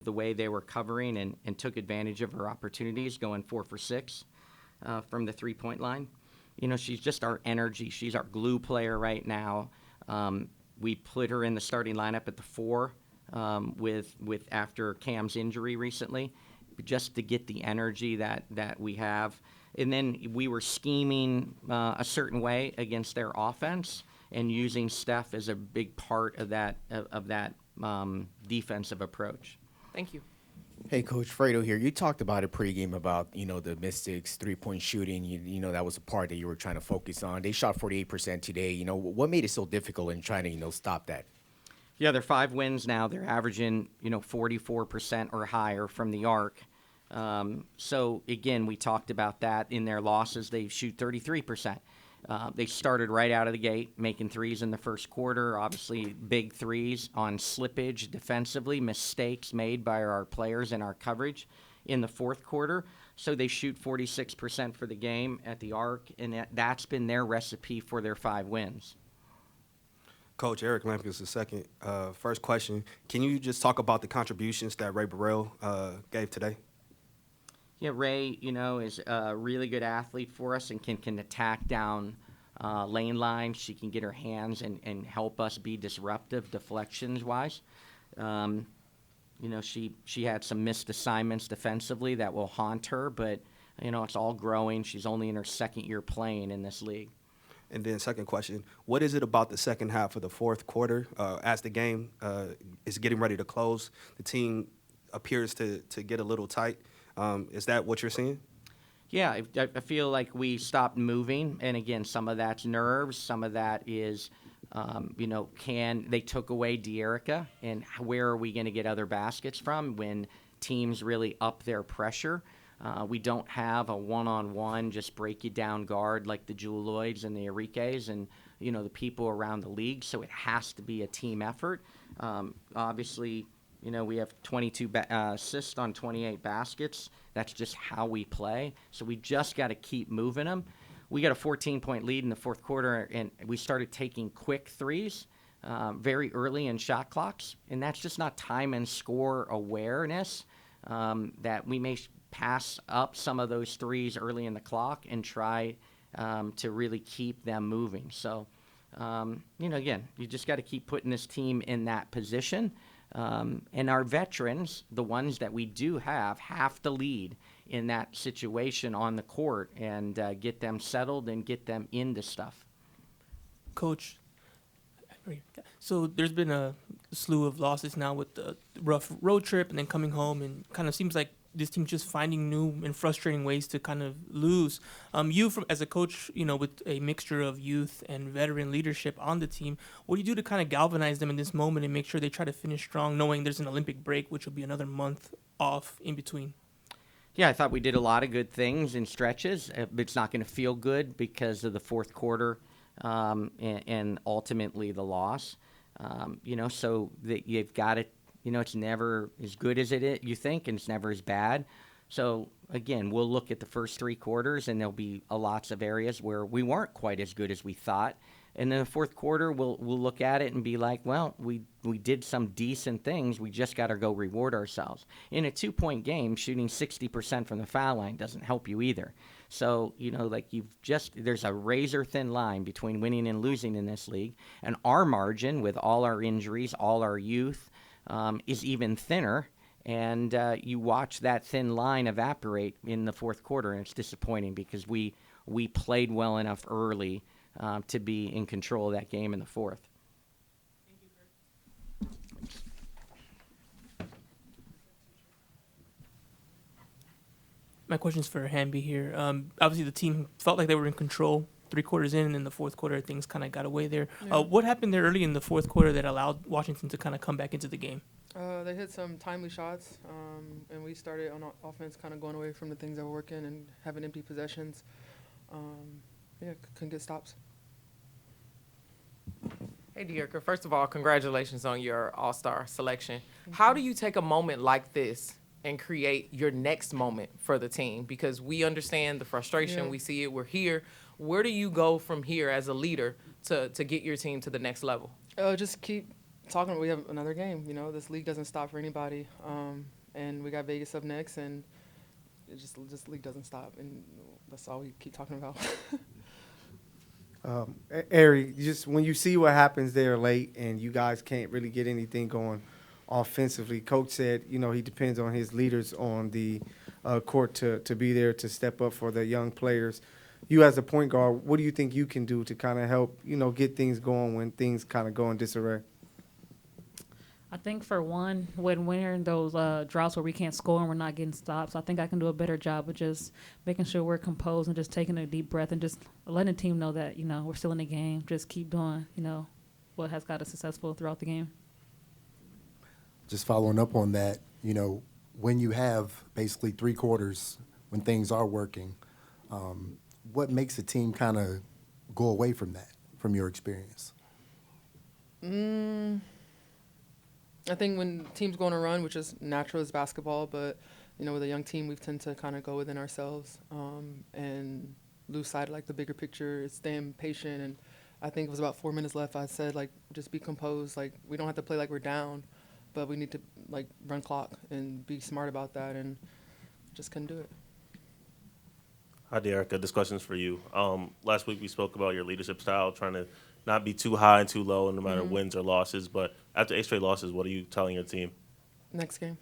the way they were covering and took advantage of her opportunities, going 4 for 6 from the three-point line. She's just our energy. She's our glue player right now. We put her in the starting lineup at the 4 with after Cam's injury recently, just to get the energy that we have. And then we were scheming a certain way against their offense and using Steph as a big part of that defensive approach. Thank you. Hey, Coach Fredo here. You talked about it pregame about, the Mystics' three-point shooting. That was a part that you were trying to focus on. They shot 48% today. What made it so difficult in trying to, stop that? Yeah, they're 5 wins now. They're averaging, 44% or higher from the arc. So, again, we talked about that. In their losses, they shoot 33%. They started right out of the gate, making threes in the first quarter, obviously big threes on slippage defensively, mistakes made by our players in our coverage in the fourth quarter. So they shoot 46% for the game at the arc, and that's been their recipe for their 5 wins. Coach Eric Lampkus the second. First question, can you just talk about the contributions that Ray Burrell gave today? Yeah, Ray, is a really good athlete for us and can attack down lane lines. She can get her hands and help us be disruptive deflections-wise. She had some missed assignments defensively that will haunt her, but, it's all growing. She's only in her second year playing in this league. And then second question, what is it about the second half of the fourth quarter as the game is getting ready to close? The team appears to get a little tight. Is that what you're seeing? Yeah, I feel like we stopped moving, and again, some of that's nerves, some of that is, they took away Dearica, and where are we going to get other baskets from when teams really up their pressure? We don't have a one-on-one, just break you down guard like the Jewel Lloyds and the Aarikes and, the people around the league, so it has to be a team effort. Obviously, we have 22 assists on 28 baskets. That's just how we play. So we just got to keep moving them. We got a 14-point lead in the fourth quarter, and we started taking quick threes very early in shot clocks. And that's just not time and score awareness that we may pass up some of those threes early in the clock and try to really keep them moving. So, again, you just got to keep putting this team in that position. And our veterans, the ones that we do have to lead in that situation on the court and get them settled and get them into stuff. Coach, so there's been a slew of losses now with the rough road trip and then coming home, and kind of seems like this team's just finding new and frustrating ways to kind of lose. As a coach, with a mixture of youth and veteran leadership on the team, what do you do to kind of galvanize them in this moment and make sure they try to finish strong, knowing there's an Olympic break, which will be another month off in between? Yeah, I thought we did a lot of good things in stretches. It's not going to feel good because of the fourth quarter and ultimately the loss. So that you've got to. It's never as good as you think, and it's never as bad. So, again, we'll look at the first 3 quarters, and there'll be lots of areas where we weren't quite as good as we thought. And then the fourth quarter, we'll look at it and be like, well, we did some decent things. We just got to go reward ourselves. In a 2-point game, shooting 60% from the foul line doesn't help you either. So, there's a razor-thin line between winning and losing in this league. And our margin, with all our injuries, all our youth, is even thinner, and you watch that thin line evaporate in the fourth quarter, and it's disappointing because we played well enough early to be in control of that game in the fourth. Thank you, Curt. My question's for Hamby here. Obviously, the team felt like they were in control 3 quarters in, and in the fourth quarter, things kind of got away there. Yeah. What happened there early in the fourth quarter that allowed Washington to kind of come back into the game? They hit some timely shots, and we started on offense kind of going away from the things that were working and having empty possessions. Couldn't get stops. Hey, Dearica, first of all, congratulations on your All-Star selection. How do you take a moment like this and create your next moment for the team? Because we understand the frustration. We see it. We're here. Where do you go from here as a leader to get your team to the next level? Just keep we have another game. You know, this league doesn't stop for anybody, and we got Vegas up next, and this league doesn't stop, and that's all we keep talking about. Aari, just when you see what happens there late and you guys can't really get anything going offensively, Coach said, you know, he depends on his leaders on the court to be there to step up for the young players. You as a point guard, what do you think you can do to kind of help, you know, get things going when things kind of go in disarray? I think for one, when we're in those droughts where we can't score and we're not getting stops, I think I can do a better job of just making sure we're composed and just taking a deep breath and just letting the team know that, you know, we're still in the game. Just keep doing, you know, what has got us successful throughout the game. Just following up on that, you know, when you have basically 3 quarters when things are working, what makes a team kind of go away from that, from your experience? I think when teams go on a run, which is natural as basketball, but, you know, with a young team, we tend to kind of go within ourselves and lose sight of, like, the bigger picture, staying patient. And I think it was about 4 minutes left. I said, like, just be composed. Like, we don't have to play like we're down, but we need to, like, run clock and be smart about that, and just couldn't do it. Hi, Dearica. This question's for you. Last week we spoke about your leadership style, trying to not be too high and too low, no matter wins or losses. But after 8 straight losses, what are you telling your team? Next game.